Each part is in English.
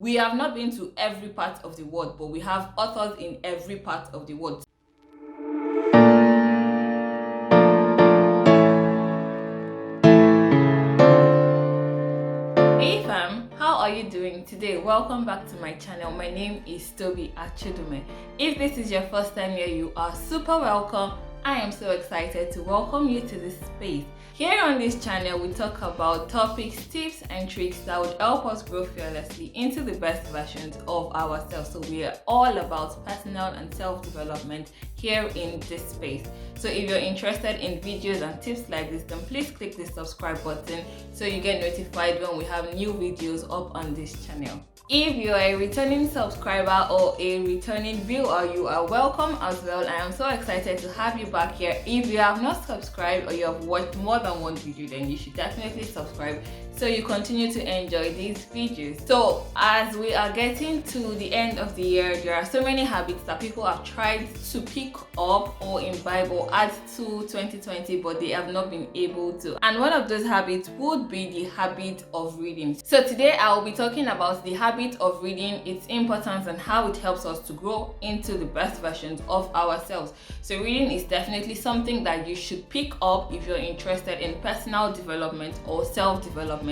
We have not been to every part of the world, but we have authors in every part of the world. Hey fam, how are you doing today? Welcome back to my channel. My name is Tobi Achudume. If this is your first time here, you are super welcome. I am so excited to welcome you to this space. Here on this channel, we talk about topics, tips, and tricks that would help us grow fearlessly into the best versions of ourselves. So we are all about personal and self-development here in this space. So if you're interested in videos and tips like this, then please click the subscribe button so you get notified when we have new videos up on this channel. If you're a returning subscriber or a returning viewer, you are welcome as well. I am so excited to have you back here. If you have not subscribed or you have watched more than one video, then you should definitely subscribe so you continue to enjoy these videos. So as we are getting to the end of the year, there are so many habits that people have tried to pick up or imbibe or add to 2020, but they have not been able to. And one of those habits would be the habit of reading. So today I will be talking about the habit of reading, its importance, and how it helps us to grow into the best versions of ourselves. So reading is definitely something that you should pick up if you're interested in personal development or self-development,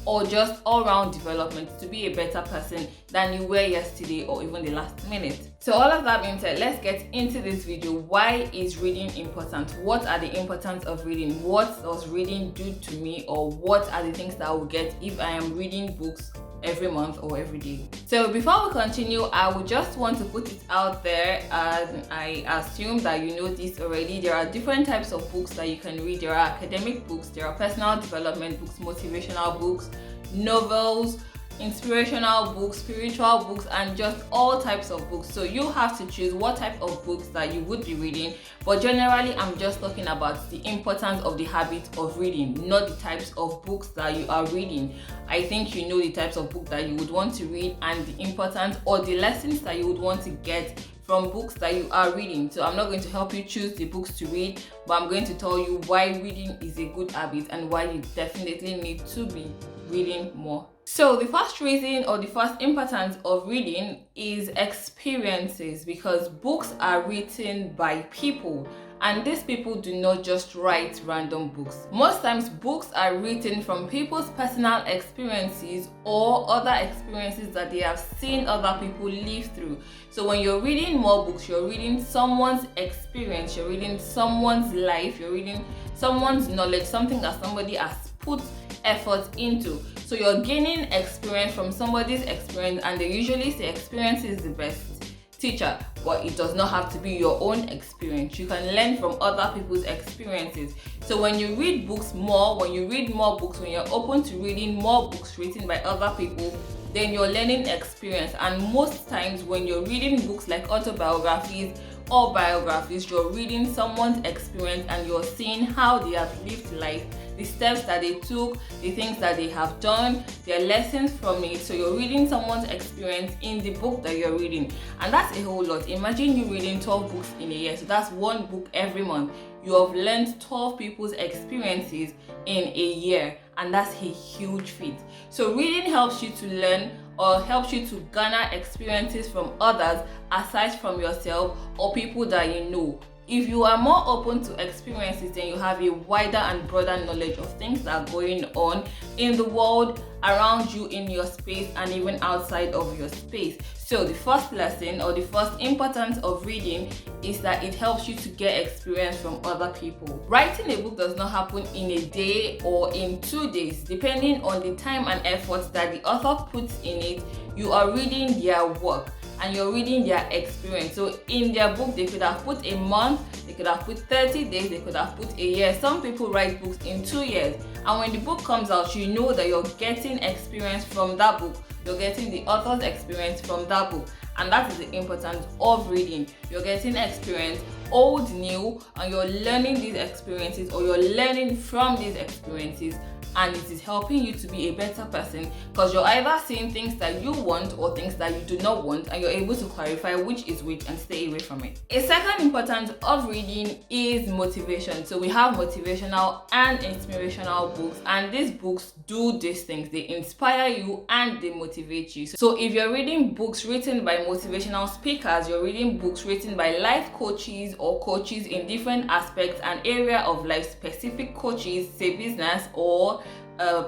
or just all-round development to be a better person than you were yesterday or even the last minute. So all of that being said, let's get into this video. Why is reading important? What are the importance of reading? What does reading do to me? Or what are the things that I will get if I am reading books every month or every day? So before we continue, I would just want to put it out there, and I assume that you know this already. There are different types of books that you can read. There are academic books, there are personal development books, motivational books, novels, inspirational books, spiritual books, and just all types of books. So you have to choose what type of books that you would be reading, but generally I'm just talking about the importance of the habit of reading, not the types of books that you are reading. I think you know the types of books that you would want to read and the importance or the lessons that you would want to get from books that you are reading. So I'm not going to help you choose the books to read, but I'm going to tell you why reading is a good habit and why you definitely need to be reading more. So the first reason or the first importance of reading is experiences, because books are written by people, and these people do not just write random books. Most times books are written from people's personal experiences or other experiences that they have seen other people live through. So when you're reading more books, you're reading someone's experience, you're reading someone's life, you're reading someone's knowledge, something that somebody has put effort into. So you're gaining experience from somebody's experience, and they usually say experience is the best teacher, but it does not have to be your own experience. You can learn from other people's experiences. So when you read books more, when you read more books, when you're open to reading more books written by other people, then you're learning experience. And most times when you're reading books like autobiographies or biographies, you're reading someone's experience and you're seeing how they have lived life, the steps that they took, the things that they have done, their lessons from it. So you're reading someone's experience in the book that you're reading, and that's a whole lot. Imagine you reading 12 books in a year, so that's one book every month. You have learned 12 people's experiences in a year, and that's a huge feat. So reading helps you to learn or helps you to garner experiences from others aside from yourself or people that you know. If you are more open to experiences, then you have a wider and broader knowledge of things that are going on in the world, around you, in your space, and even outside of your space. So the first lesson or the first importance of reading is that it helps you to get experience from other people. Writing a book does not happen in a day or in 2 days. Depending on the time and effort that the author puts in it, you are reading their work and you're reading their experience. So in their book, they could have put a month, they could have put 30 days, they could have put a year. Some people write books in 2 years. And when the book comes out, you know that you're getting experience from that book. You're getting the author's experience from that book. And that is the importance of reading. You're getting experience, old, new, and you're learning these experiences, or you're learning from these experiences and it is helping you to be a better person, because you're either seeing things that you want or things that you do not want, and you're able to clarify which is which and stay away from it. A second importance of reading is motivation. So we have motivational and inspirational books, and these books do these things. They inspire you and they motivate you. So if you're reading books written by motivational speakers, you're reading books written by life coaches or coaches in different aspects and area of life, specific coaches, say business or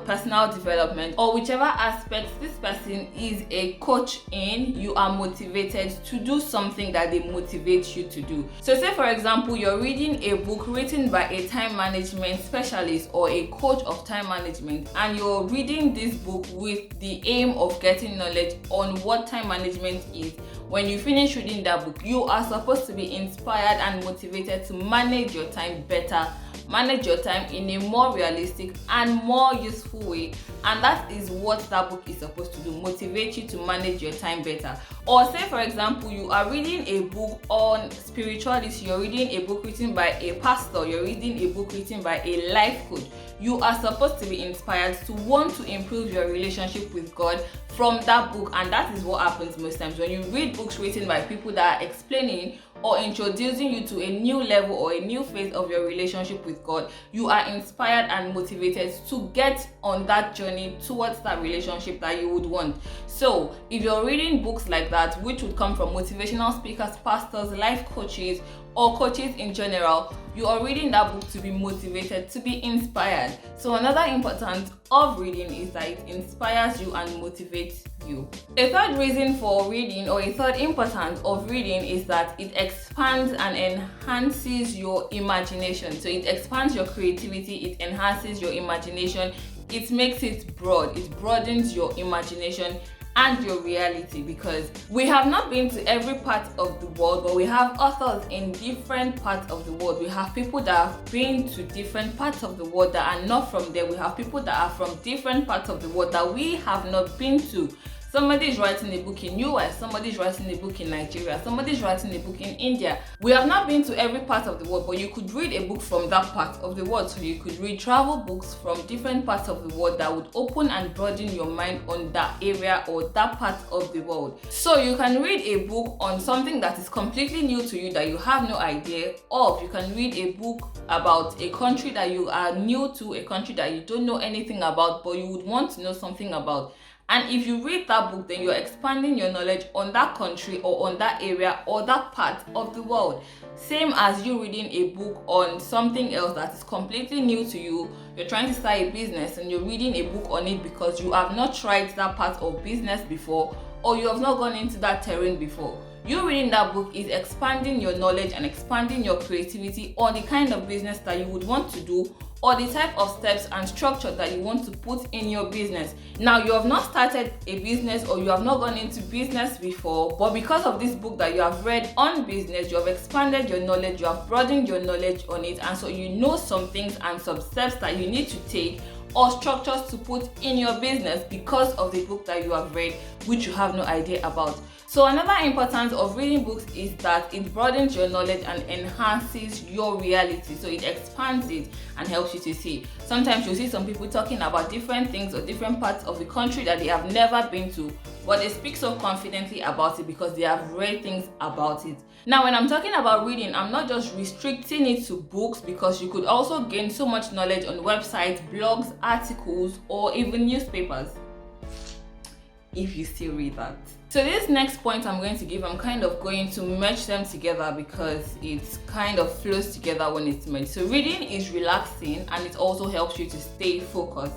personal development, or whichever aspect this person is a coach in, you are motivated to do something that they motivate you to do. So say for example, you're reading a book written by a time management specialist or a coach of time management, and you're reading this book with the aim of getting knowledge on what time management is. When you finish reading that book, you are supposed to be inspired and motivated to manage your time better, manage your time in a more realistic and more useful way, and that is what that book is supposed to do, motivate you to manage your time better. Or say for example, you are reading a book on spirituality, you're reading a book written by a pastor, you're reading a book written by a life coach. You are supposed to be inspired to want to improve your relationship with God from that book, and that is what happens most times when you read books written by people that are explaining or introducing you to a new level or a new phase of your relationship with God. You are inspired and motivated to get on that journey towards that relationship that you would want. So if you're reading books like that, which would come from motivational speakers, pastors, life coaches, or coaches in general, you are reading that book to be motivated, to be inspired. So another importance of reading is that it inspires you and motivates you. A third reason for reading, or a third importance of reading, is that it expands and enhances your imagination. So it expands your creativity, it enhances your imagination, it makes it broad, it broadens your imagination and your reality, because we have not been to every part of the world, but we have authors in different parts of the world. We have people that have been to different parts of the world that are not from there. We have people that are from different parts of the world that we have not been to. Somebody is writing a book in US, somebody is writing a book in Nigeria, somebody is writing a book in India. We have not been to every part of the world, but you could read a book from that part of the world. So you could read travel books from different parts of the world that would open and broaden your mind on that area or that part of the world. So you can read a book on something that is completely new to you that you have no idea of. You can read a book about a country that you are new to, a country that you don't know anything about, but you would want to know something about. And if you read that book, then you're expanding your knowledge on that country or on that area or that part of the world. Same as you reading a book on something else that is completely new to you. You're trying to start a business and you're reading a book on it because you have not tried that part of business before, or you have not gone into that terrain before. You reading that book is expanding your knowledge and expanding your creativity on the kind of business that you would want to do, or the type of steps and structure that you want to put in your business. Now, you have not started a business or you have not gone into business before, but because of this book that you have read on business, you have expanded your knowledge, you have broadened your knowledge on it, and so you know some things and some steps that you need to take or structures to put in your business because of the book that you have read, which you have no idea about. So another importance of reading books is that it broadens your knowledge and enhances your reality. So it expands it and helps you to see. Sometimes you'll see some people talking about different things or different parts of the country that they have never been to, but they speak so confidently about it because they have read things about it. Now, when I'm talking about reading, I'm not just restricting it to books, because you could also gain so much knowledge on websites, blogs, articles, or even newspapers, if you still read that. So this next point I'm going to give, I'm kind of going to merge them together because it kind of flows together when it's merged. So reading is relaxing and it also helps you to stay focused.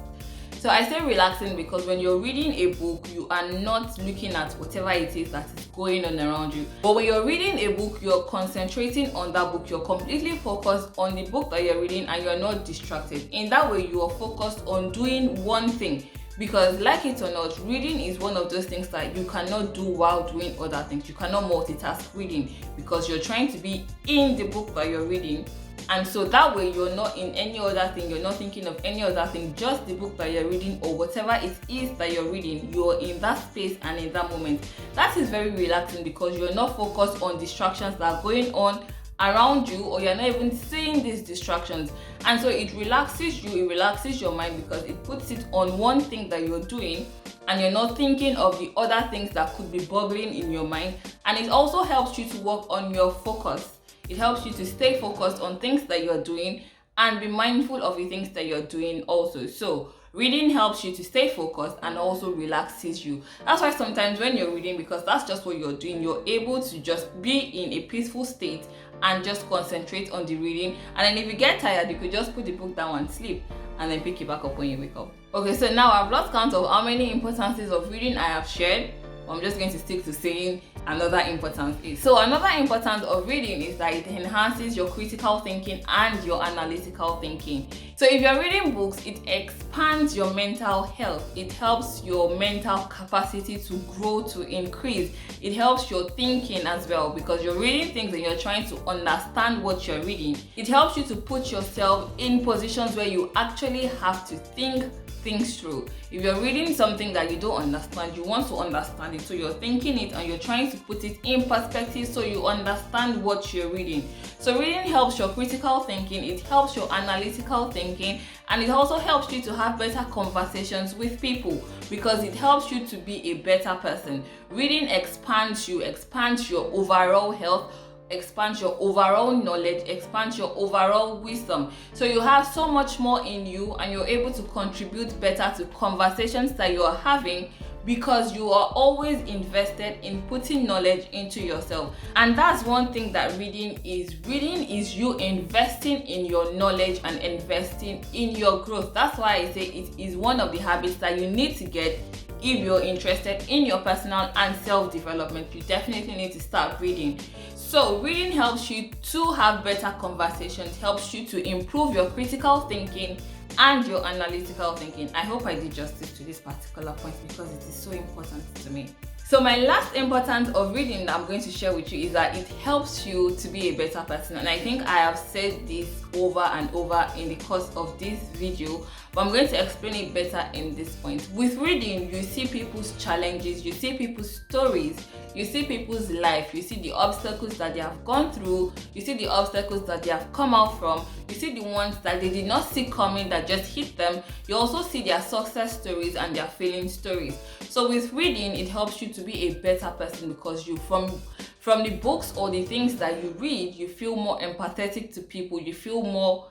So I say relaxing because when you're reading a book, you are not looking at whatever it is that is going on around you. But when you're reading a book, you're concentrating on that book. You're completely focused on the book that you're reading and you're not distracted. In that way, you are focused on doing one thing. Because like it or not, reading is one of those things that you cannot do while doing other things. You cannot multitask reading because you're trying to be in the book that you're reading. And so that way you're not in any other thing, you're not thinking of any other thing, just the book that you're reading or whatever it is that you're reading, you're in that space and in that moment. That is very relaxing because you're not focused on distractions that are going on around you, or you're not even seeing these distractions. And so it relaxes you, it relaxes your mind, because it puts it on one thing that you're doing and you're not thinking of the other things that could be bubbling in your mind. And it also helps you to work on your focus. It helps you to stay focused on things that you're doing and be mindful of the things that you're doing also. So reading helps you to stay focused and also relaxes you. That's why sometimes when you're reading, because that's just what you're doing, you're able to just be in a peaceful state and just concentrate on the reading. And then if you get tired, you could just put the book down and sleep, and then pick it back up when you wake up. Okay, so now I've lost count of how many importances of reading I have shared. I'm just going to stick to saying another importance is. So another importance of reading is that it enhances your critical thinking and your analytical thinking. So if you're reading books, it expands your mental health. It helps your mental capacity to grow, to increase. It helps your thinking as well, because you're reading things and you're trying to understand what you're reading. It helps you to put yourself in positions where you actually have to think things through. If you're reading something that you don't understand, you want to understand it, so you're thinking it and you're trying to put it in perspective so you understand what you're reading. So reading helps your critical thinking, it helps your analytical thinking, and it also helps you to have better conversations with people, because it helps you to be a better person. Reading expands you, expands your overall health, expands your overall knowledge, expands your overall wisdom. So you have so much more in you, and you're able to contribute better to conversations that you are having, because you are always invested in putting knowledge into yourself. And that's one thing that reading is. Reading is you investing in your knowledge and investing in your growth. That's why I say it is one of the habits that you need to get. If you're interested in your personal and self-development, you definitely need to start reading. So reading helps you to have better conversations, helps you to improve your critical thinking and your analytical thinking. I hope I did justice to this particular point, because it is so important to me. So my last importance of reading that I'm going to share with you is that it helps you to be a better person. And I think I have said this over and over in the course of this video, but I'm going to explain it better in this point. With reading, you see people's challenges, you see people's stories, you see people's life, you see the obstacles that they have gone through, you see the obstacles that they have come out from, you see the ones that they did not see coming that just hit them. You also see their success stories and their failing stories. So with reading, it helps you to be a better person, because you from the books or the things that you read, you feel more empathetic to people, you feel more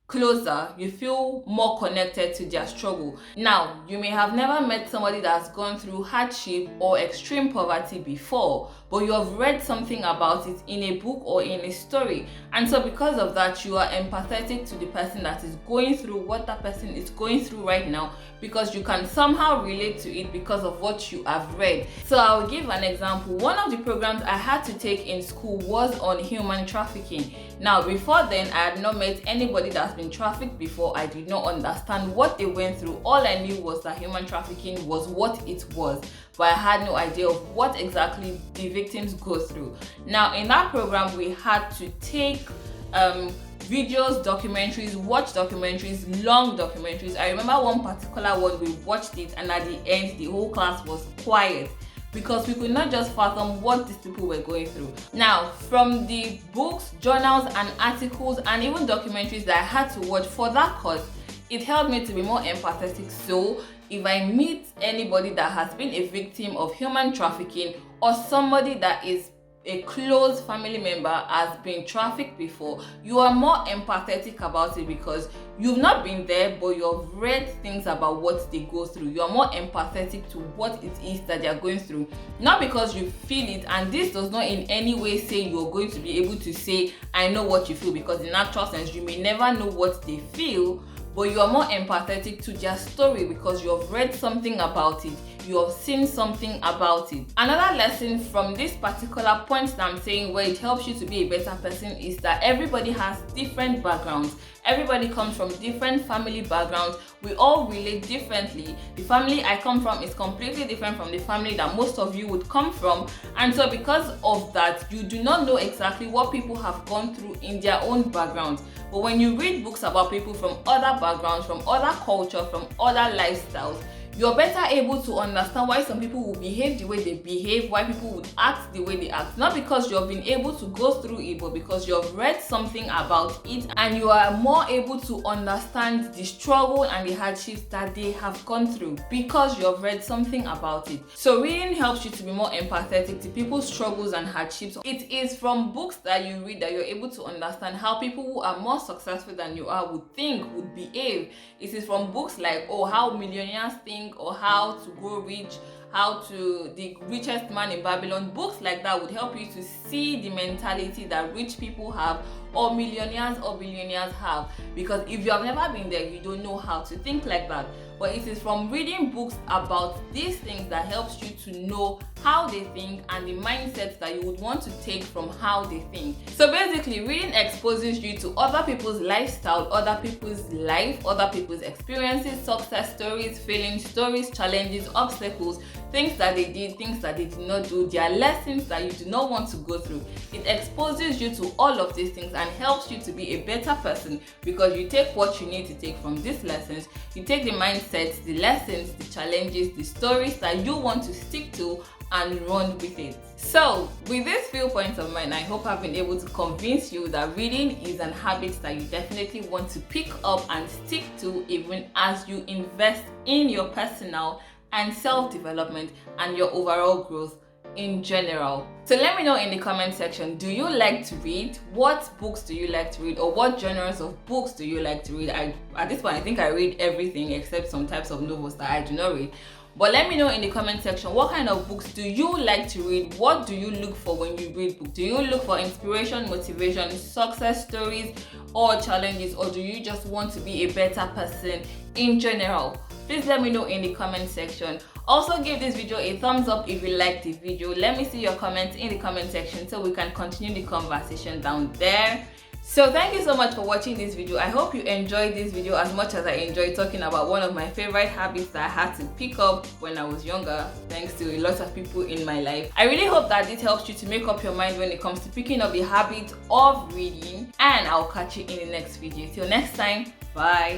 closer, you feel more connected to their struggle. Now, you may have never met somebody that's gone through hardship or extreme poverty before, but you have read something about it in a book or in a story. And so because of that, you are empathetic to the person that is going through what that person is going through right now, because you can somehow relate to it because of what you have read. So I'll give an example. One of the programs I had to take in school was on human trafficking. Now, before then, I had not met anybody that's been trafficked before. I did not understand what they went through. All I knew was that human trafficking was what it was, but I had no idea of what exactly the victims go through. Now, in that program, we had to take videos, documentaries, watch documentaries, long documentaries. I remember one particular one, we watched it, and at the end, the whole class was quiet, because we could not just fathom what these people were going through. Now, from the books, journals, and articles, and even documentaries that I had to watch for that course, it helped me to be more empathetic. So if I meet anybody that has been a victim of human trafficking, or somebody that is a close family member has been trafficked before, you are more empathetic about it, because you've not been there, but you've read things about what they go through. You are more empathetic to what it is that they are going through, not because you feel it. And this does not in any way say you're going to be able to say, I know what you feel, because in actual sense, you may never know what they feel, but you are more empathetic to their story because you have read something about it, you have seen something about it. Another lesson from this particular point that I'm saying, where it helps you to be a better person, is that everybody has different backgrounds. Everybody comes from different family backgrounds. We all relate differently. The family I come from is completely different from the family that most of you would come from. And so because of that, you do not know exactly what people have gone through in their own backgrounds. But when you read books about people from other backgrounds, from other culture, from other lifestyles, you're better able to understand why some people will behave the way they behave, why people would act the way they act. Not because you've been able to go through it, but because you've read something about it and you are more able to understand the struggle and the hardships that they have gone through because you've read something about it. So reading helps you to be more empathetic to people's struggles and hardships. It is from books that you read that you're able to understand how people who are more successful than you are would think, would behave. It is from books like how millionaires think, or how to grow rich, how to the richest man in Babylon. Books like that would help you to see the mentality that rich people have, or millionaires or billionaires have, because if you have never been there, you don't know how to think like that. But it is from reading books about these things that helps you to know how they think and the mindsets that you would want to take from how they think. So basically, reading exposes you to other people's lifestyle, other people's life, other people's experiences, success stories, failing stories, challenges, obstacles, things that they did, things that they did not do, their lessons that you do not want to go through. It exposes you to all of these things and helps you to be a better person, because you take what you need to take from these lessons, you take the mindsets, the lessons, the challenges, the stories that you want to stick to and run with it. So with these few points of mine, I hope I've been able to convince you that reading is an habit that you definitely want to pick up and stick to, even as you invest in your personal and self-development and your overall growth in general. So let me know in the comment section, do you like to read? What books do you like to read, or what genres of books do you like to read? At this point, I think I read everything except some types of novels that I do not read. But let me know in the comment section, what kind of books do you like to read? What do you look for when you read books? Do you look for inspiration, motivation, success stories, or challenges, or do you just want to be a better person in general? Please let me know in the comment section. Also, give this video a thumbs up if you liked the video. Let me see your comments in the comment section so we can continue the conversation down there. So thank you so much for watching this video. I hope you enjoyed this video as much as I enjoyed talking about one of my favorite habits that I had to pick up when I was younger, thanks to a lot of people in my life. I really hope that this helps you to make up your mind when it comes to picking up the habit of reading, and I'll catch you in the next video. Till next time, bye.